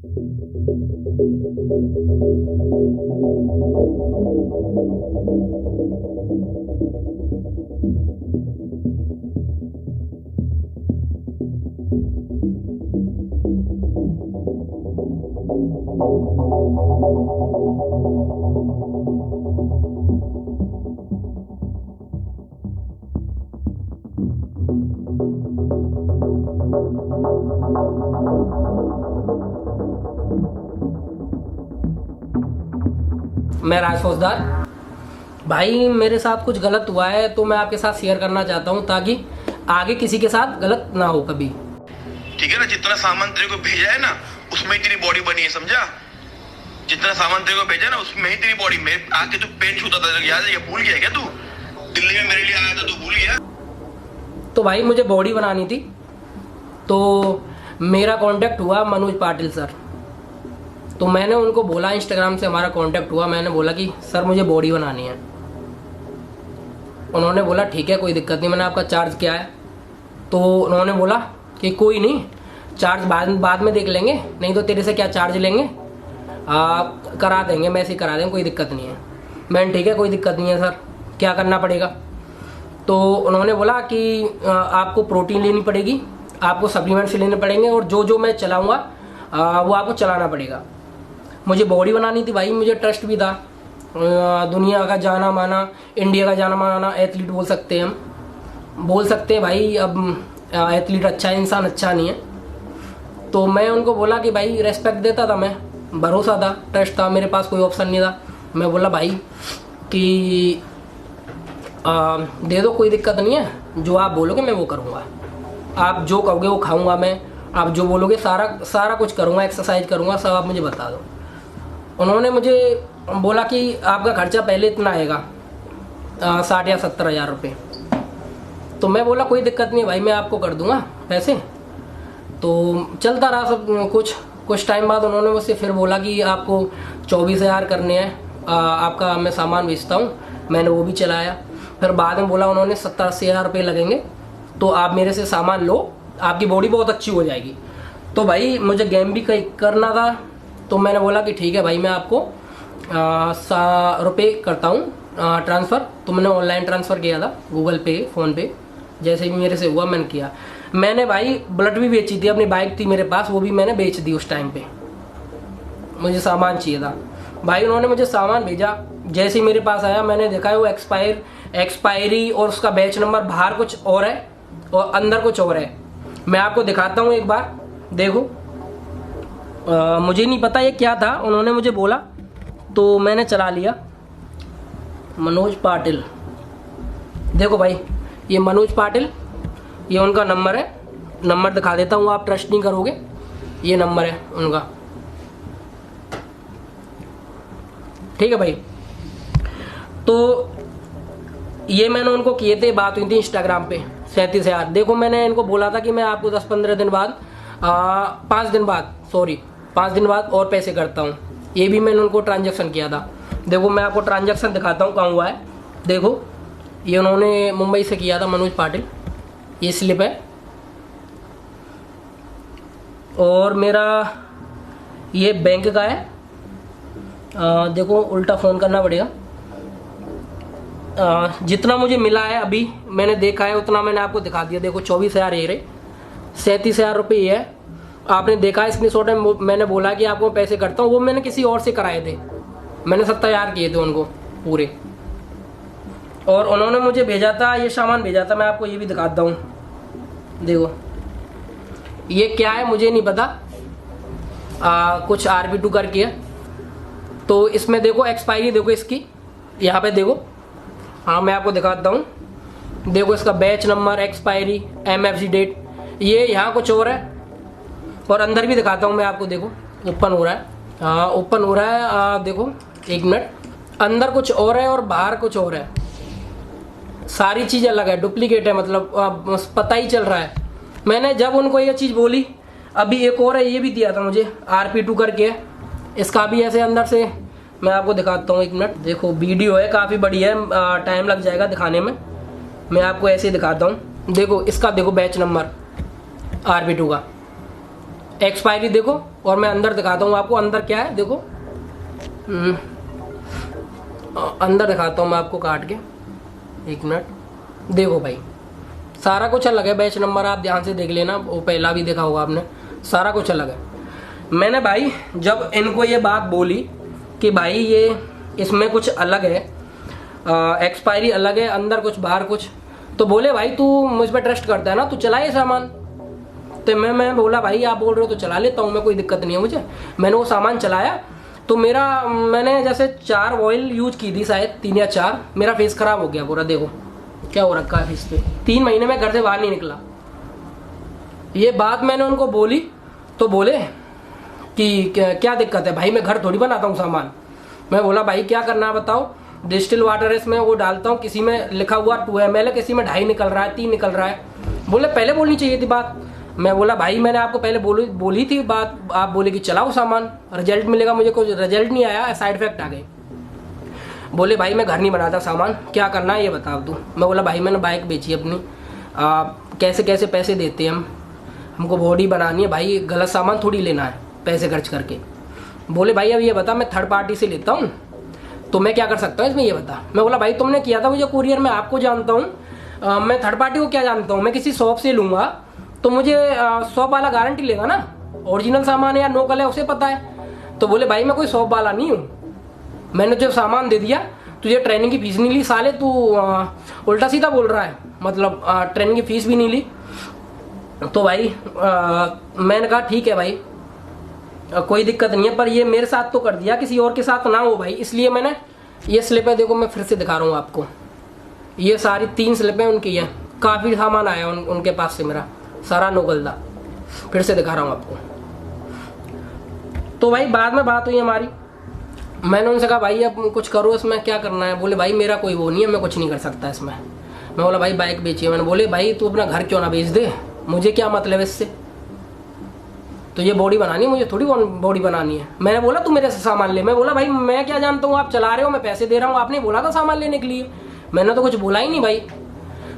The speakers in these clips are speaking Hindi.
मैं राज फौजदार भाई, मेरे साथ कुछ गलत हुआ है तो मैं आपके साथ शेयर करना चाहता हूँ ताकि आगे किसी के साथ गलत ना हो कभी। ठीक है ना, जितना सामान तेरे को भेजा है ना उसमें ही तेरी बॉडी बनी है, समझा? जितना सामान तेरे को भेजा ना उसमें ही तेरी बॉडी में आके तू पेन छूता था, याद है? भूल गया क्या तू? दिल्ली में मेरे लिए आया था, तू भूल गया? तो भाई मुझे बॉडी बनानी थी, तो मेरा कांटेक्ट हुआ मनोज पाटिल सर। तो मैंने उनको बोला, इंस्टाग्राम से हमारा कांटेक्ट हुआ, मैंने बोला कि सर मुझे बॉडी बनानी है। उन्होंने बोला ठीक है, कोई दिक्कत नहीं। मैंने आपका चार्ज क्या है? तो उन्होंने बोला कि कोई नहीं, चार्ज बाद में देख लेंगे, नहीं तो तेरे से क्या चार्ज लेंगे, करा देंगे, मैं ऐसे ही करा देंगे, कोई दिक्कत नहीं है। मैंने ठीक है, कोई दिक्कत नहीं है सर, क्या करना पड़ेगा? तो उन्होंने बोला कि आपको प्रोटीन लेनी पड़ेगी, आपको सप्लीमेंट्स लेने पड़ेंगे, और जो जो मैं चलाऊँगा वो आपको चलाना पड़ेगा। मुझे बॉडी बनानी थी भाई, मुझे ट्रस्ट भी था, दुनिया का जाना माना, इंडिया का जाना माना एथलीट बोल सकते हैं हम, बोल सकते हैं भाई। अब एथलीट अच्छा है, इंसान अच्छा नहीं है। तो मैं उनको बोला कि भाई रेस्पेक्ट देता था मैं, भरोसा था, ट्रस्ट था, मेरे पास कोई ऑप्शन नहीं था। मैं बोला भाई कि दे दो, कोई दिक्कत नहीं है, जो आप बोलोगे मैं वो करूँगा, आप जो कहोगे वो खाऊँगा मैं, आप जो बोलोगे सारा कुछ करूँगा, एक्सरसाइज करूँगा, सब आप मुझे बता दो। उन्होंने मुझे बोला कि आपका खर्चा पहले इतना आएगा, 60 या 70 हज़ार रुपये। तो मैं बोला कोई दिक्कत नहीं भाई, मैं आपको कर दूंगा पैसे। तो चलता रहा सब कुछ टाइम बाद उन्होंने मुझसे फिर बोला कि आपको 24 हज़ार करने हैं, आपका मैं सामान बेचता हूँ। मैंने वो भी चलाया। फिर बाद में बोला उन्होंने 70-80 हज़ार रुपये लगेंगे, तो आप मेरे से सामान लो, आपकी बॉडी बहुत अच्छी हो जाएगी। तो भाई मुझे गेम भी करना था, तो मैंने बोला कि ठीक है भाई, मैं आपको रुपये करता हूँ ट्रांसफ़र। तो मैंने ऑनलाइन ट्रांसफ़र किया था, गूगल पे, फ़ोन पे, जैसे भी मेरे से हुआ मैंने किया। मैंने भाई बुलेट भी बेची थी, अपनी बाइक थी मेरे पास, वो भी मैंने बेच दी उस टाइम पे, मुझे सामान चाहिए था भाई। उन्होंने मुझे सामान भेजा, जैसे ही मेरे पास आया मैंने देखा है वो एक्सपायरी और उसका बैच नंबर बाहर कुछ और है और अंदर कुछ और है। मैं आपको दिखाता हूँ एक बार, देखो। मुझे नहीं पता ये क्या था, उन्होंने मुझे बोला तो मैंने चला लिया। मनोज पाटिल, देखो भाई, ये मनोज पाटिल, ये उनका नंबर है। नंबर दिखा देता हूँ, आप ट्रस्ट नहीं करोगे, ये नंबर है उनका, ठीक है भाई। तो ये मैंने उनको किए थे, बात हुई थी इंस्टाग्राम पे, 37 हज़ार। देखो मैंने इनको बोला था कि मैं आपको 10-15 दिन बाद 5 दिन बाद और पैसे करता हूँ। ये भी मैंने उनको ट्रांजैक्शन किया था। देखो मैं आपको ट्रांजैक्शन दिखाता हूँ कहाँ हुआ है। देखो ये उन्होंने मुंबई से किया था, मनोज पाटिल, ये स्लिप है। और मेरा ये बैंक का है, देखो उल्टा फ़ोन करना पड़ेगा। जितना मुझे मिला है अभी मैंने देखा है उतना मैंने आपको दिखा दिया। देखो 24 हज़ार ये रहे, 37 हज़ार रुपये ये है, आपने देखा है स्क्रीनशॉट में। मैंने बोला कि आपको पैसे करता हूँ, वो मैंने किसी और से कराए थे, मैंने 70 हज़ार किए थे उनको पूरे। और उन्होंने मुझे भेजा था, ये सामान भेजा था, मैं आपको ये भी दिखाता हूँ। देखो ये क्या है मुझे नहीं पता, कुछ RP2 करके है। तो इसमें देखो एक्सपायरी, देखो इसकी यहाँ पे देखो, हाँ मैं आपको दिखाता हूँ। देखो इसका batch number, expiry, MFG date, ये यहाँ कुछ और है। और अंदर भी दिखाता हूँ मैं आपको, देखो ओपन हो रहा है, हाँ ओपन हो रहा है। देखो एक मिनट, अंदर कुछ और है और बाहर कुछ और है, सारी चीज़ अलग है, डुप्लीकेट है, मतलब पता ही चल रहा है। मैंने जब उनको ये चीज़ बोली, अभी एक और है, ये भी दिया था मुझे RP2 करके, इसका भी ऐसे अंदर से मैं आपको दिखाता हूँ। एक मिनट, देखो वीडियो है काफ़ी बड़ी है, टाइम लग जाएगा दिखाने में, मैं आपको ऐसे ही दिखाता हूँ। देखो इसका देखो बैच नंबर RP2 का, एक्सपायरी देखो और मैं अंदर दिखाता हूँ आपको अंदर क्या है। देखो अंदर दिखाता हूँ मैं आपको काट के, 1 मिनट। देखो भाई सारा कुछ अलग है, बैच नंबर आप ध्यान से देख लेना, वो पहला भी देखा होगा आपने, सारा कुछ अलग है। मैंने भाई जब इनको ये बात बोली कि भाई ये इसमें कुछ अलग है, एक्सपायरी अलग है, अंदर कुछ बाहर कुछ, तो बोले भाई तू मुझ पर ट्रस्ट करता है ना, तू चला ये सामान। तो मैं बोला भाई आप बोल रहे हो तो चला लेता हूँ मैं, कोई दिक्कत नहीं है मुझे। मैंने वो सामान चलाया तो मैंने जैसे 4 ऑयल यूज की थी शायद, 3 या 4, मेरा फेस खराब हो गया पूरा। देखो क्या हो रखा है फेस पे, 3 महीने में घर से बाहर नहीं निकला। ये बात मैंने उनको बोली तो बोले कि क्या दिक्कत है भाई, मैं घर थोड़ी बनाता हूँ सामान। मैं बोला भाई क्या करना है बताओ, डिस्टिल वाटर इसमें वो डालता हूँ, किसी में लिखा हुआ 2 ml है, किसी में 2.5 निकल रहा है, 3 निकल रहा है। बोले पहले बोलनी चाहिए थी बात। मैं बोला भाई मैंने आपको पहले बोली थी बात, आप बोले कि चलाओ सामान, रिजल्ट मिलेगा, मुझे कोई रिजल्ट नहीं आया, साइड इफेक्ट आ गए। बोले भाई मैं घर नहीं बनाता सामान, क्या करना है ये बता तू। मैं बोला भाई मैंने बाइक बेची अपनी, कैसे कैसे पैसे देते हैं हमको बॉडी बनानी है भाई, गलत सामान थोड़ी लेना है पैसे खर्च करके। बोले भाई अब ये बता, मैं थर्ड पार्टी से लेता हूँ तो मैं क्या कर सकता हूँ इसमें ये बता। मैं बोला भाई तुमने किया था मुझे कुरियर, मैं आपको जानता हूँ, मैं थर्ड पार्टी को क्या जानता हूँ। मैं किसी शॉप से लूँगा तो मुझे शॉप वाला गारंटी लेगा ना, ओरिजिनल सामान है या नोकल है उसे पता है। तो बोले भाई मैं कोई शॉप वाला नहीं हूँ, मैंने जो सामान दे दिया, तुझे ट्रेनिंग की फीस नहीं ली साले, तू उल्टा सीधा बोल रहा है, मतलब ट्रेनिंग की फीस भी नहीं ली। तो भाई मैंने कहा ठीक है भाई कोई दिक्कत नहीं है, पर ये मेरे साथ तो कर दिया, किसी और के साथ ना हो भाई, इसलिए मैंने ये स्लिपें देखो मैं फिर से दिखा रहा हूँ आपको, ये सारी 3 स्लिपें उनकी हैं, काफ़ी सामान आया उनके पास से मेरा, सारा नोगल था, फिर से दिखा रहा हूँ आपको। तो भाई बाद में बात हुई हमारी, मैंने उनसे कहा भाई अब कुछ करो इसमें, क्या करना है। बोले भाई मेरा कोई वो नहीं है, मैं कुछ नहीं कर सकता इसमें। मैं बोला भाई बाइक बेचिए। मैंने बोले भाई तू अपना घर क्यों ना बेच दे, मुझे क्या मतलब है इससे, तो ये बॉडी बनानी है, मुझे थोड़ी बॉडी बनानी है। मैंने बोला तू मेरे से सामान ले। मैं बोला भाई मैं क्या जानता हूँ, आप चला रहे हो, मैं पैसे दे रहा हूँ, आपने बोला था सामान लेने के लिए, मैंने तो कुछ बोला ही नहीं भाई,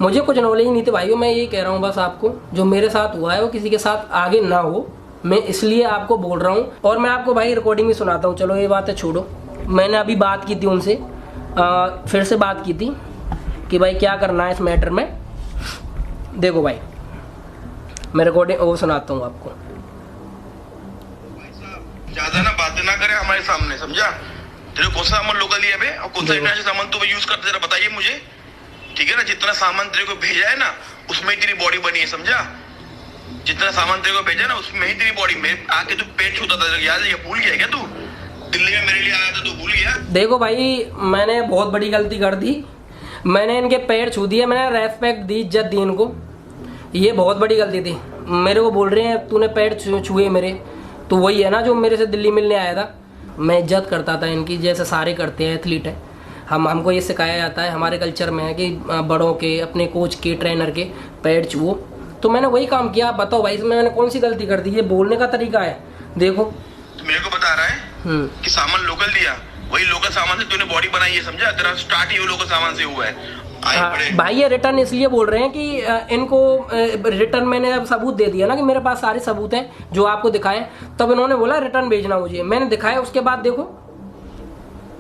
मुझे कुछ नॉलेज नहीं थी भाई। मैं ये कह रहा हूँ बस आपको, जो मेरे साथ हुआ है वो किसी के साथ आगे ना हो, मैं इसलिए आपको बोल रहा हूँ। और मैं आपको भाई रिकॉर्डिंग भी सुनाता हूँ, चलो ये बात है छोड़ो। मैंने अभी बात की थी उनसे, फिर से बात की थी कि भाई क्या करना है इस मैटर में। देखो भाई मैं रिकॉर्डिंग वो सुनाता हूँ आपको। ज्यादा ना बातें ना करे हमारे सामने, समझा। तेरे कौन सा सामान लोकल लिया बे, और कौन सा इंटरनेशनल सामान तू यूज करते जरा बताइए मुझे, ठीक है ना। जितना सामान तेरे को भेजा है ना उसमें ही तेरी बॉडी बनी है, समझा। जितना सामान तेरे को भेजा है ना उसमें ही तेरी बॉडी में आके तू पेट छूता था, याद है, ये भूल गया क्या तू, दिल्ली में मेरे लिए आया था, तू भूल गया। देखो भाई मैंने बहुत बड़ी गलती कर दी, मैंने इनके पैर छू दिए, मैंने रेस्पेक्ट दी, इज्जत दी इनको, ये बहुत बड़ी गलती थी। मेरे को बोल रहे हैं तूने पैर छुए मेरे, तो वही है ना जो मेरे से दिल्ली मिलने आया था। मैं इज्जत करता था इनकी, जैसे सारे करते हैं एथलीट है, हमको ये सिखाया जाता है, हमारे कल्चर में है कि बड़ों के, अपने कोच के, ट्रेनर के पैर छुओ, तो मैंने वही काम किया। बताओ भाई इसमें मैंने कौन सी गलती कर दी, ये बोलने का तरीका है। देखो तो मेरे को बता रहा है कि सामान लोकल दिया, वही लोकल सामान से तूने बॉडी बनाई है, समझा। तेरा स्टार्ट ही वो लोकल सामान से हुआ है। भाई ये रिटर्न इसलिए बोल रहे हैं कि इनको रिटर्न मैंने अब सबूत दे दिया ना, कि मेरे पास सारे सबूत हैं जो आपको दिखाएं, तब इन्होंने बोला रिटर्न भेजना मुझे, मैंने दिखाया। उसके बाद देखो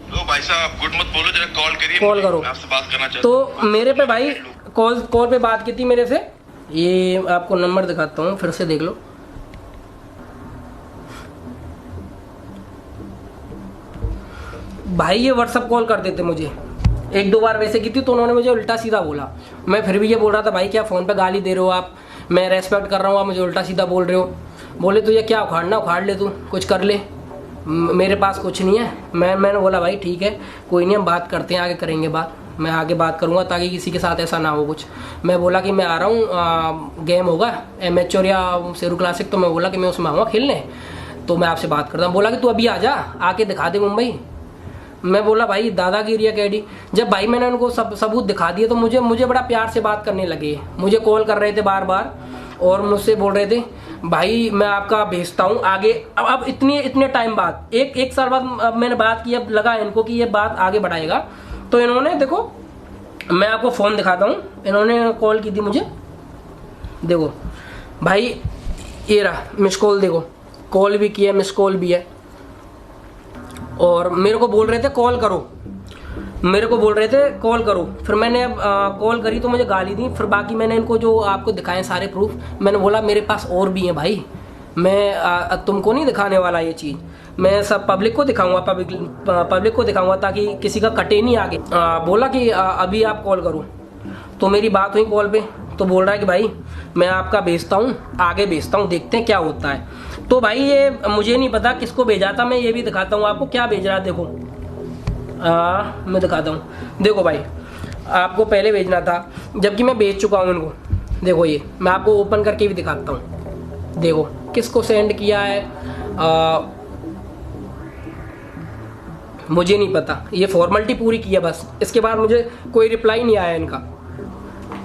लो भाई साहब गुड मत बोलो, जरा कॉल करिए, कॉल करो, आपसे बात करना चाहता तो मेरे पे भाई कॉल पे बात की थी मेरे से। ये आपको नंबर दिखाता हूँ, फिर से देख लो। भाई ये व्हाट्सअप कॉल कर देते मुझे, 1-2 बार वैसे की थी तो उन्होंने मुझे उल्टा सीधा बोला। मैं फिर भी ये बोल रहा था भाई क्या फ़ोन पे गाली दे रहे हो आप, मैं रेस्पेक्ट कर रहा हूँ, आप मुझे उल्टा सीधा बोल रहे हो। बोले तुझे क्या उखाड़ना उखाड़ ले, तू कुछ कर ले, मेरे पास कुछ नहीं है। मैंने बोला भाई ठीक है कोई नहीं, हम बात करते हैं, आगे करेंगे बात, मैं आगे बात करूँगा ताकि किसी के साथ ऐसा ना हो कुछ। मैं बोला कि मैं आ रहा हूँ, गेम होगा एमेच्योर या शेरू क्लासिक, तो मैं बोला कि मैं उसमें आऊँगा खेलने, तो मैं आपसे बात करता हूँ। बोला कि तू अभी आ जा, आके दिखा दे मुंबई। मैं बोला भाई दादागिरी है कैडी। जब भाई मैंने उनको सबूत दिखा दिए तो मुझे बड़ा प्यार से बात करने लगे, मुझे कॉल कर रहे थे बार बार और मुझसे बोल रहे थे भाई मैं आपका भेजता हूँ आगे। अब इतने टाइम बाद, एक साल बाद मैंने बात की, अब लगा इनको कि ये बात आगे बढ़ाएगा, तो इन्होंने देखो मैं आपको फ़ोन दिखाता हूँ, इन्होंने कॉल की थी मुझे, देखो भाई ये रहा मिस कॉल, देखो कॉल भी किया, मिस कॉल भी है। और मेरे को बोल रहे थे कॉल करो, मेरे को बोल रहे थे कॉल करो। फिर मैंने अब कॉल करी तो मुझे गाली दी। फिर बाकी मैंने इनको जो आपको दिखाए सारे प्रूफ, मैंने बोला मेरे पास और भी हैं भाई, मैं तुमको नहीं दिखाने वाला ये चीज़, मैं सब पब्लिक को दिखाऊंगा, पब्लिक को दिखाऊंगा ताकि किसी का कटे नहीं आगे। बोला कि अभी आप कॉल करो। तो मेरी बात हुई कॉल पे, तो बोल रहा है कि भाई मैं आपका भेजता हूँ, आगे भेजता हूँ, देखते हैं क्या होता है। तो भाई ये मुझे नहीं पता किसको भेजा था, मैं ये भी दिखाता हूँ आपको क्या भेज रहा है। देखो मैं दिखाता हूँ, देखो भाई आपको पहले भेजना था, जबकि मैं भेज चुका हूँ इनको। देखो ये मैं आपको ओपन करके भी दिखाता हूँ, देखो किसको सेंड किया है, मुझे नहीं पता, ये फॉर्मेलिटी पूरी की है बस, इसके बाद मुझे कोई रिप्लाई नहीं आया इनका।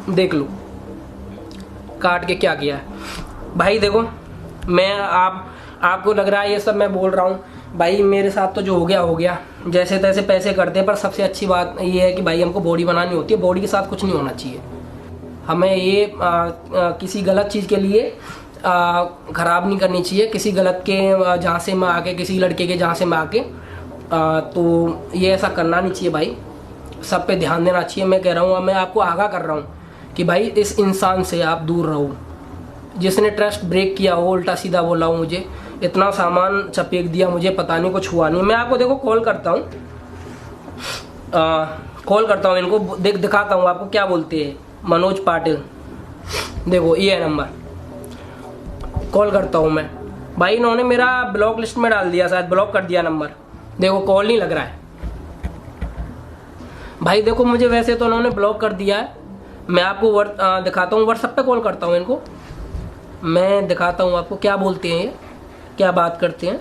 देख लो काट के क्या किया है भाई। देखो मैं आपको लग रहा है ये सब मैं बोल रहा हूँ भाई, मेरे साथ तो जो हो गया, जैसे तैसे पैसे करते हैं। पर सबसे अच्छी बात ये है कि भाई हमको बॉडी बनानी होती है, बॉडी के साथ कुछ नहीं होना चाहिए। हमें ये किसी गलत चीज़ के लिए ख़राब नहीं करनी चाहिए, किसी गलत के जहाँ से मैं आके, किसी लड़के के जहाँ से मैं आके, तो ये ऐसा करना नहीं चाहिए भाई, सब पे ध्यान देना चाहिए। मैं कह रहा हूँ, मैं आपको आगाह कर रहा हूँ कि भाई इस इंसान से आप दूर रहो, जिसने ट्रस्ट ब्रेक किया हो, उल्टा सीधा बोला हो मुझे, इतना सामान चपेक दिया मुझे, पता नहीं कुछ हुआ नहीं। मैं आपको देखो कॉल करता हूँ, कॉल करता हूँ इनको, दिखाता हूँ आपको क्या बोलते हैं। मनोज पाटिल, देखो ये है नंबर, कॉल करता हूँ मैं। भाई इन्होंने मेरा ब्लॉक लिस्ट में डाल दिया, शायद ब्लॉक कर दिया नंबर। देखो कॉल नहीं लग रहा है भाई। देखो मुझे वैसे तो उन्होंने ब्लॉक कर दिया है। मैं आपको दिखाता हूँ, व्हाट्सएप पे कॉल करता हूँ इनको, मैं दिखाता हूँ आपको क्या बोलते हैं, क्या बात करते हैं।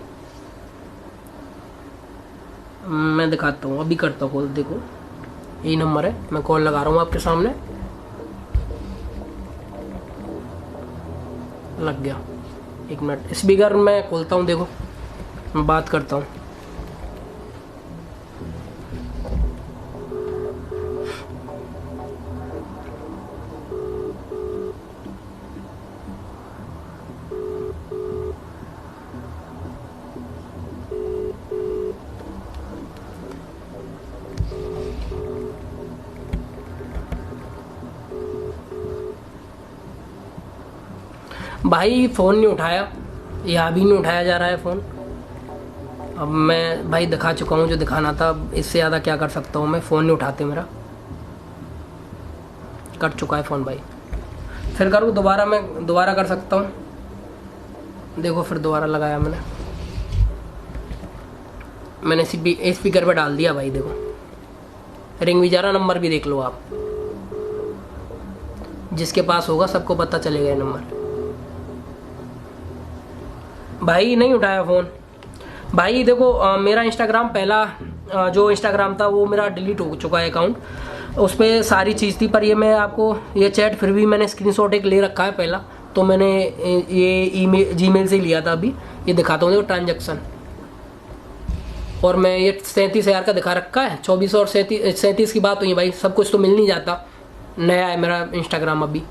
मैं दिखाता हूँ, अभी करता हूँ कॉल। देखो यही नंबर है, मैं कॉल लगा रहा हूँ आपके सामने। लग गया, एक मिनट, स्पीकर में खोलता हूँ, देखो मैं बात करता हूँ। भाई फ़ोन नहीं उठाया, या अभी नहीं उठाया जा रहा है फ़ोन। अब मैं भाई दिखा चुका हूँ जो दिखाना था, इससे ज़्यादा क्या कर सकता हूँ मैं। फ़ोन नहीं उठाते मेरा, कट चुका है फ़ोन भाई। फिर करूँ दोबारा, मैं दोबारा कर सकता हूँ। देखो फिर दोबारा लगाया मैंने स्पीकर पे डाल दिया भाई। देखो रिंग भी जा रहा, नंबर भी देख लो आप, जिसके पास होगा सबको पता चलेगा ये नंबर। भाई नहीं उठाया फ़ोन। भाई देखो मेरा इंस्टाग्राम पहला जो इंस्टाग्राम था वो मेरा डिलीट हो चुका है अकाउंट, उस पर सारी चीज़ थी। पर ये मैं आपको ये चैट फिर भी मैंने स्क्रीनशॉट एक ले रखा है पहला, तो मैंने ये ईमेल जीमेल से लिया था। अभी ये दिखाता हूँ, देखो ट्रांजैक्शन, और मैं ये 37,000 का दिखा रखा है। 24 और 37 की बात हुई भाई, सब कुछ तो मिल नहीं जाता। नया है मेरा इंस्टाग्राम अभी।